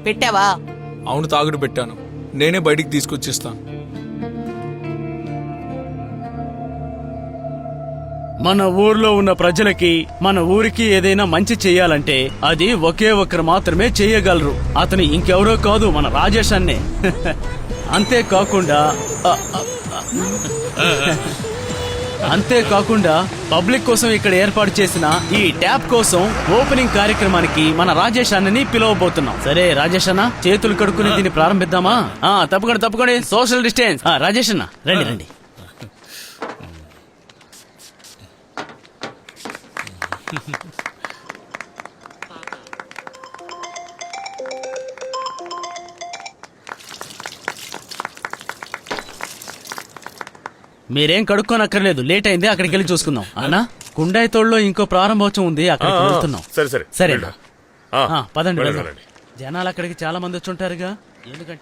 పెట్టావా? అవును, తాగుడు పెట్టాను. నేనే బయటికి తీసుకొచ్చిస్తాను. మన ఊర్లో ఉన్న ప్రజలకి మన ఊరికి ఏదైనా మంచి చెయ్యాలంటే అది ఒకే ఒక్కరు మాత్రమే చెయ్యగలరు. అతను ఇంకెవరో కాదు, మన రాజేష్ అన్నే. అంతేకాకుండా పబ్లిక్ కోసం ఇక్కడ ఏర్పాటు చేసిన ఈ ట్యాప్ కోసం ఓపెనింగ్ కార్యక్రమానికి మన రాజేష్ అన్నని పిలవబోతున్నాం. సరే రాజేష్ అన్న, చేతులు కడుక్కుని దీన్ని ప్రారంభిద్దామా? తప్పకుండా సోషల్ డిస్టెన్స్. రాజేష్ అన్న రండి. మీరేం కడుక్కోనక్కర్లేదు, లేట్ అయింది, అక్కడికి వెళ్ళి చూసుకుందాం. అన్నా, కుండాయితోళ్ళలో ఇంకో ప్రారంభోత్సవం ఉంది, అక్కడికి వెళ్తున్నాం. సరే పదండి. జనాలు అక్కడికి చాలా మంది వచ్చి ఉంటారుగా, ఎందుకంటే